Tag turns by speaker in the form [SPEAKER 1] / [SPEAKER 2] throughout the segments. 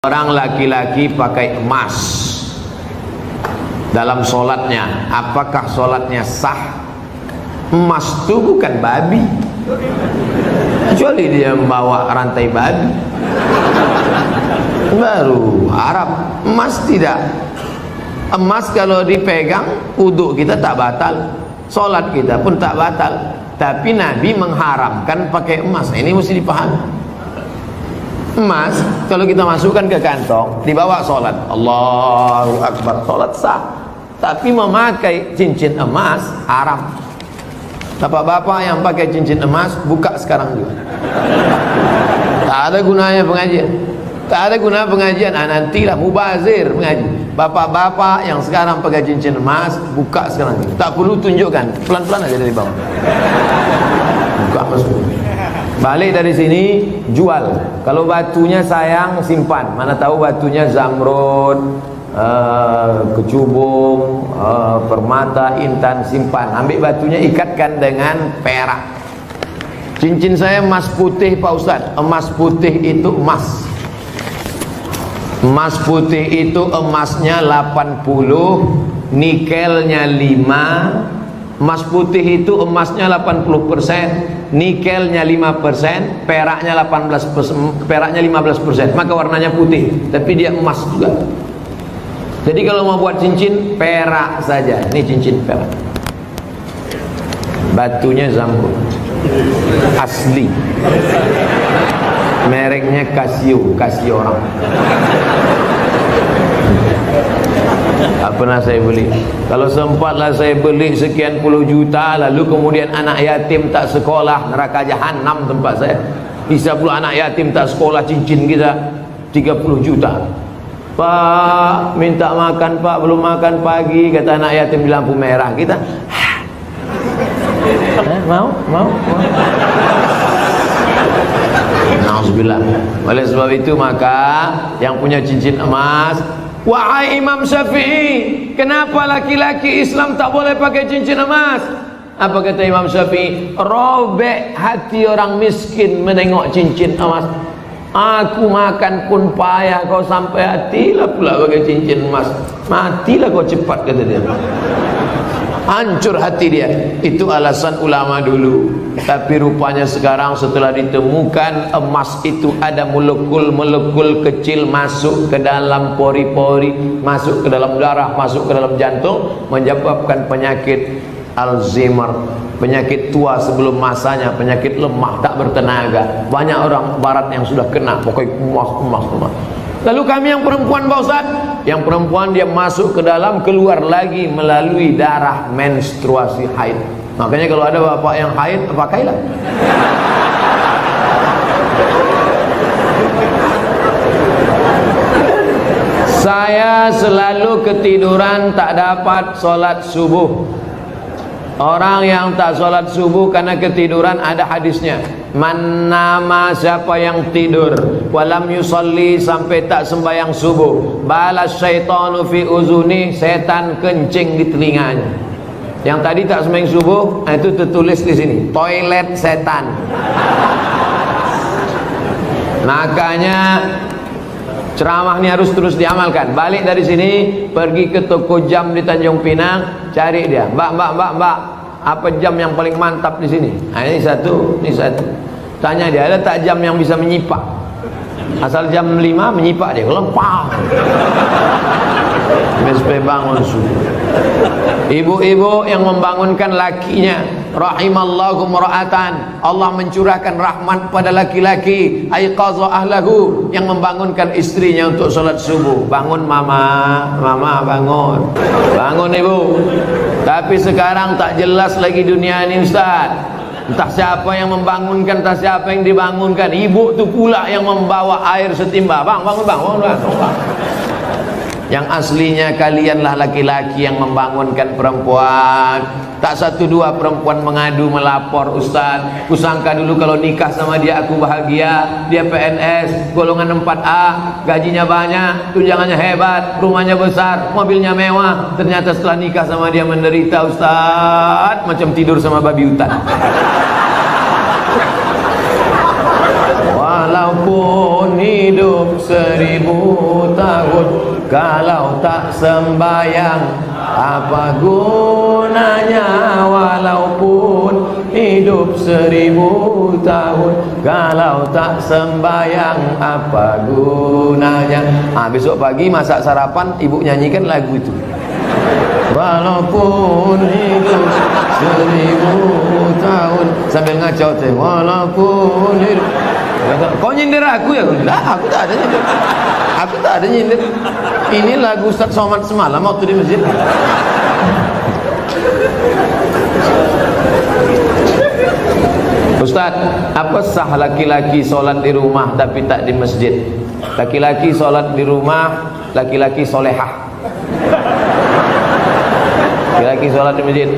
[SPEAKER 1] Orang laki-laki pakai emas dalam sholatnya, apakah sholatnya sah? Emas itu bukan babi, kecuali dia membawa rantai babi baru Arab. Emas tidak. Emas kalau dipegang, wudhu kita tak batal, sholat kita pun tak batal. Tapi Nabi mengharamkan pakai emas. Ini mesti dipahami. Emas kalau kita masukkan ke kantong, dibawa sholat, Allahu Akbar, sholat sah. Tapi memakai cincin emas haram. Bapak-bapak yang pakai cincin emas, buka sekarang juga. Tak ada gunanya pengajian, tak ada guna pengajian. Nantilah mubazir mengaji. Bapak-bapak yang sekarang pakai cincin emas, buka sekarang juga. Tak perlu tunjukkan, pelan-pelan aja dari bawah. Buka masuk. Balik dari sini, jual. Kalau batunya sayang, simpan. Mana tahu batunya zamrud, kecubung, permata, intan, simpan. Ambil batunya, ikatkan dengan perak. Cincin saya emas putih Pak Ustadz. Emas putih itu emas. Emas putih itu emasnya 80, nikelnya 5. Emas putih itu emasnya 80%, nikelnya 5%, peraknya 18%, peraknya 15%. Maka warnanya putih, tapi dia emas juga. Jadi kalau mau buat cincin, perak saja. Ini cincin perak. Batunya zamrud, asli. Mereknya Casio, Casio orang. Tak pernah saya beli. Kalau sempatlah saya beli sekian puluh juta, lalu kemudian anak yatim tak sekolah, neraka jahanam tempat saya. Bisa pula anak yatim tak sekolah, cincin kita 30 juta. Pak, minta makan Pak, belum makan pagi, kata anak yatim di lampu merah. Kita mau. Nauzubillah. Oleh sebab itu maka yang punya cincin emas, wahai Imam Syafi'i, kenapa laki-laki Islam tak boleh pakai cincin emas? Apa kata Imam Syafi'i? Robek hati orang miskin menengok cincin emas. Aku makan pun payah, kau sampai hatilah pula pakai cincin emas. Matilah kau cepat, kata dia. Hancur hati dia. Itu alasan ulama dulu. Tapi rupanya sekarang setelah ditemukan emas itu ada molekul-molekul kecil masuk ke dalam pori-pori, masuk ke dalam darah, masuk ke dalam jantung, menyebabkan penyakit Alzheimer, penyakit tua sebelum masanya, penyakit lemah, tak bertenaga. Banyak orang barat yang sudah kena, pokoknya emas. Lalu kami yang perempuan Pak Ustaz, yang perempuan dia masuk ke dalam, keluar lagi melalui darah menstruasi haid. Makanya kalau ada bapak yang haid, pakailah. Saya selalu ketiduran, tak dapat sholat subuh. Orang yang tak sholat subuh karena ketiduran, ada hadisnya. Man nama, siapa yang tidur, walam yusalli, sampai tak sembahyang subuh, balas syaitanu fi uzuni, setan kencing di telinganya. Yang tadi tak sembahyang subuh, itu tertulis di sini, toilet setan. Makanya ceramah ini harus terus diamalkan. Balik dari sini, pergi ke toko jam di Tanjung Pinang, cari dia. Mbak, apa jam yang paling mantap di sini? Nah, ini satu. Tanya dia, ada tak jam yang bisa menyipak? Asal jam 5 menyipak dia, lempang. Sampai bangun subuh. Ibu-ibu yang membangunkan lakinya, rahimallahu mura'atan, Allah mencurahkan rahmat pada laki-laki, aiqadha ahlahu, yang membangunkan istrinya untuk sholat subuh. Bangun mama bangun. Bangun ibu. Tapi sekarang tak jelas lagi dunia ini Ustaz. Entah siapa yang membangunkan, entah siapa yang dibangunkan. Ibu tu pula yang membawa air setimba. Bangun. Yang aslinya kalianlah laki-laki yang membangunkan perempuan. Tak satu dua perempuan mengadu, melapor, Ustaz, kusangka dulu kalau nikah sama dia aku bahagia. Dia PNS, golongan 4A, gajinya banyak, tunjangannya hebat, rumahnya besar, mobilnya mewah. Ternyata setelah nikah sama dia menderita Ustaz, macam tidur sama babi hutan. Wah, walaupun hidup 1000 tahun, kalau tak sembayang apa gunanya? Walaupun hidup 1000 tahun, kalau tak sembayang apa gunanya? Besok pagi masak sarapan, ibu nyanyikan lagu itu. Walaupun hidup 1000 tahun, sambil ngacau teh. Walaupun hidup. Kau nyindir aku ya? Enggak, aku tak ada nyindir. Aku tak ada nyindir. Ini lagu Ustaz Somad semalam waktu di masjid. Ustaz, apa sah laki-laki solat di rumah tapi tak di masjid? Laki-laki solat di rumah, laki-laki solehah. Laki-laki solat di masjid.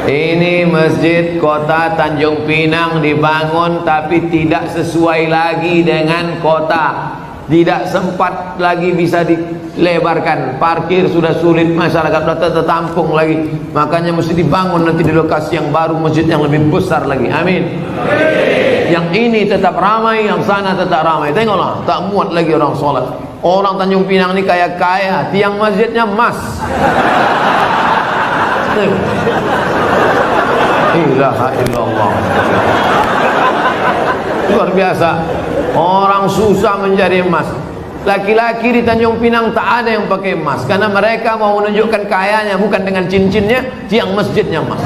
[SPEAKER 1] Ini masjid kota Tanjung Pinang dibangun tapi tidak sesuai lagi dengan kota. Tidak sempat lagi bisa dilebarkan. Parkir sudah sulit, masyarakat sudah tertampung lagi. Makanya mesti dibangun nanti di lokasi yang baru, masjid yang lebih besar lagi. Amin. Yang ini tetap ramai, yang sana tetap ramai. Tengoklah, tak muat lagi orang sholat. Orang Tanjung Pinang ini kaya-kaya, tiang masjidnya emas. Ilaha illallah. Luar biasa. Orang susah menjadi emas. Laki-laki di Tanjung Pinang tak ada yang pakai emas, karena mereka mau menunjukkan kayanya bukan dengan cincinnya, tiang masjidnya emas.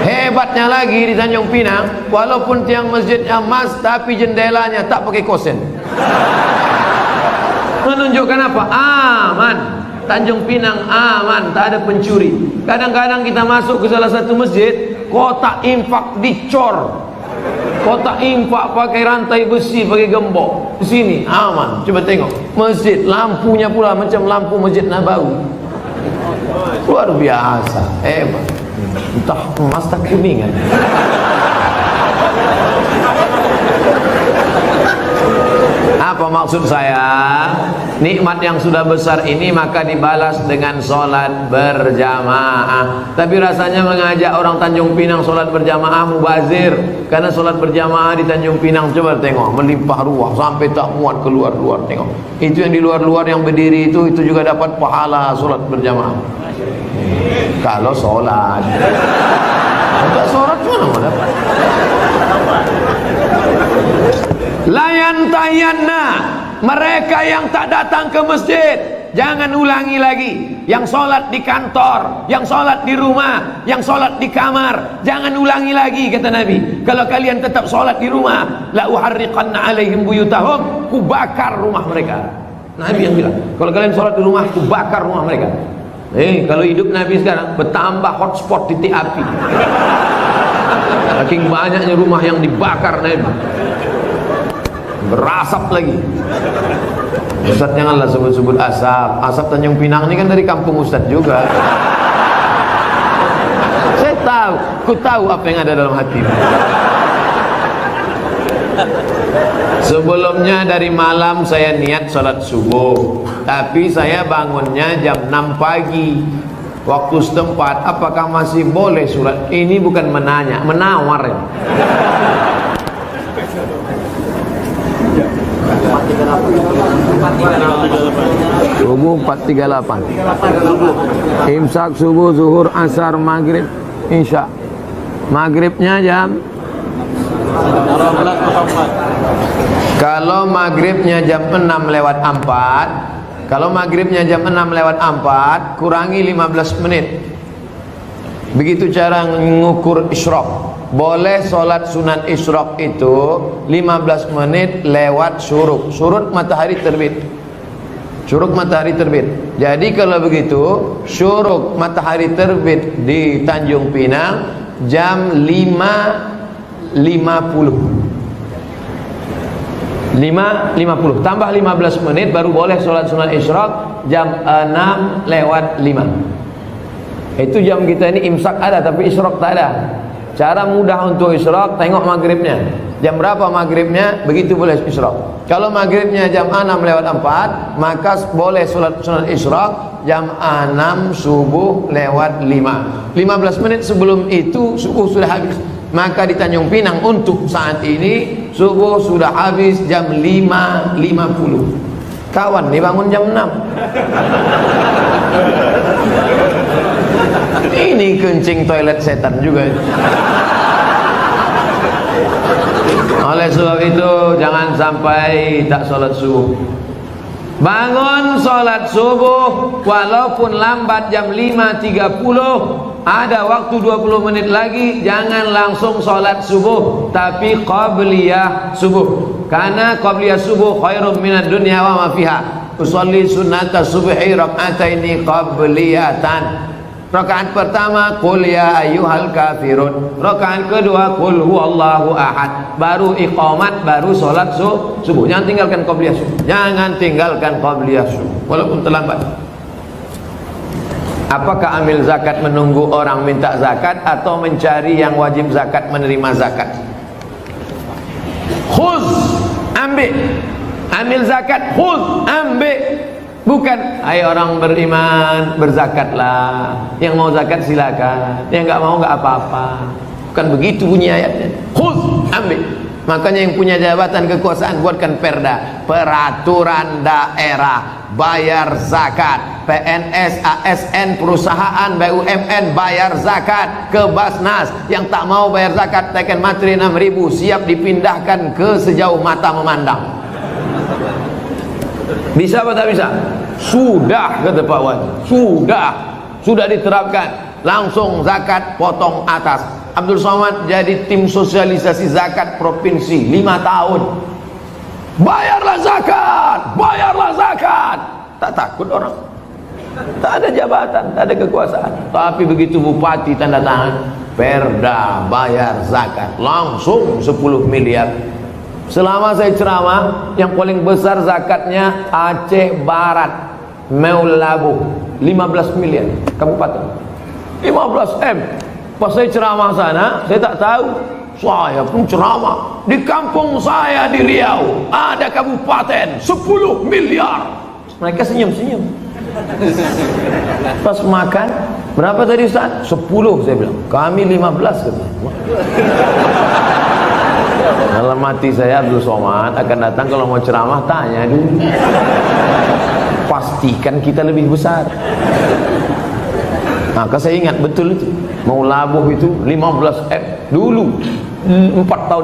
[SPEAKER 1] Hebatnya lagi di Tanjung Pinang, walaupun tiang masjidnya emas tapi jendelanya tak pakai kosen. Menunjukkan apa? Aman. Tanjung Pinang aman, tak ada pencuri. Kadang-kadang kita masuk ke salah satu masjid, kotak infak dicor. Kotak infak pakai rantai besi, pakai gembok. Di sini aman. Coba tengok masjid, lampunya pula macam lampu Masjid Nabawi. Luar biasa, hebat. Entah emas tak kuningan. Apa maksud saya? Nikmat yang sudah besar ini maka dibalas dengan sholat berjamaah. Tapi rasanya mengajak orang Tanjung Pinang sholat berjamaah mubazir. Karena sholat berjamaah di Tanjung Pinang, coba tengok, melimpah ruah sampai tak muat keluar-luar. Tengok, itu yang di luar-luar yang berdiri itu juga dapat pahala sholat berjamaah. Kalau sholat, tidak sholat mana mau dapat? Layan tayanna, mereka yang tak datang ke masjid jangan ulangi lagi. Yang sholat di kantor, yang sholat di rumah, yang sholat di kamar, jangan ulangi lagi, kata Nabi. Kalau kalian tetap sholat di rumah, la uharriqanna alaihim buyutahum, ku bakar rumah mereka. Nabi yang bilang, kalau kalian sholat di rumah, ku bakar rumah mereka. Kalau hidup Nabi sekarang bertambah hotspot titik api. Saking banyaknya rumah yang dibakar Nabi, berasap lagi. Ustaz janganlah sebut-sebut asap. Asap Tanjung Pinang ini kan dari kampung Ustaz juga. Saya tahu, ku tahu apa yang ada dalam hati. Sebelumnya dari malam saya niat sholat subuh, tapi saya bangunnya jam 6 pagi waktu setempat. Apakah masih boleh sholat? Ini bukan menanya, menawar ya. Subuh 4.38. Imsak subuh, zuhur, asar, maghrib, isya. Maghribnya jam, kalau maghribnya jam 6:04, kalau maghribnya jam 6:04 kurangi 15 menit. Begitu cara mengukur isyraq. Boleh sholat sunat isyraq itu 15 menit lewat syuruk. Syuruk matahari terbit. Syuruk matahari terbit. Jadi kalau begitu syuruk matahari terbit di Tanjung Pinang jam 5.50. 5.50 tambah 15 menit baru boleh sholat sunat isyraq jam 6:05. Itu jam kita ini imsak ada tapi isyraq tak ada. Cara mudah untuk isyraq, tengok maghribnya. Jam berapa maghribnya, begitu boleh isyraq. Kalau maghribnya jam 6:04, maka boleh sholat sunat isyraq jam 6 subuh lewat 5. 15 menit sebelum itu subuh sudah habis. Maka di Tanjung Pinang untuk saat ini subuh sudah habis jam 5.50. Kawan nih bangun jam 6. Ini kencing toilet setan juga. Oleh sebab itu jangan sampai tak sholat subuh. Bangun sholat subuh walaupun lambat jam 5.30, ada waktu 20 menit lagi, jangan langsung sholat subuh, tapi qabliyah subuh. Karena qabliyah subuh khairum minad dunya wa ma fiha. Usolli sunnata subhi rak'ataini qabliyatan. Rakaat pertama qul ya ayyuhal kafirun, rakaat kedua qul huwallahu ahad, baru iqamat, baru sholat subuh. Jangan tinggalkan qabliyah subuh, jangan tinggalkan qabliyah subuh walaupun terlambat. Apakah ambil zakat menunggu orang minta zakat atau mencari yang wajib zakat menerima zakat? Khuz, ambil zakat, khuz, ambil. Bukan, hai orang beriman, berzakatlah. Yang mau zakat silakan, yang nggak mau nggak apa-apa. Bukan begitu bunyi ayatnya. Khuz, ambil. Makanya yang punya jabatan kekuasaan buatkan perda, peraturan daerah, bayar zakat. PNS, ASN, perusahaan, BUMN bayar zakat. Ke Basnas yang tak mau bayar zakat, tekan materi 6.000, siap dipindahkan ke sejauh mata memandang. Bisa apa tak bisa? Sudah, kata Pak Wan, sudah diterapkan. Langsung zakat potong atas. Abdul Somad jadi tim sosialisasi zakat provinsi 5 tahun. Bayarlah zakat. Tak takut orang. Tak ada jabatan, tak ada kekuasaan. Tapi begitu bupati tanda tangan perda bayar zakat, langsung 10 miliar. Selama saya ceramah, yang paling besar zakatnya Aceh Barat, Meulabu, 15 miliar kabupaten, 15 M. Pas saya ceramah sana, saya tak tahu, saya pun ceramah di kampung saya di Riau ada kabupaten 10 miliar. Mereka senyum-senyum. Pas makan, berapa tadi Ustaz? 10, saya bilang. Kami 15, kata. Dalam hati saya, Abdul Somad akan datang kalau mau ceramah, tanya dulu, pastikan kita lebih besar. Maka saya ingat betul itu, mau labuh itu 15 M dulu 4 tahun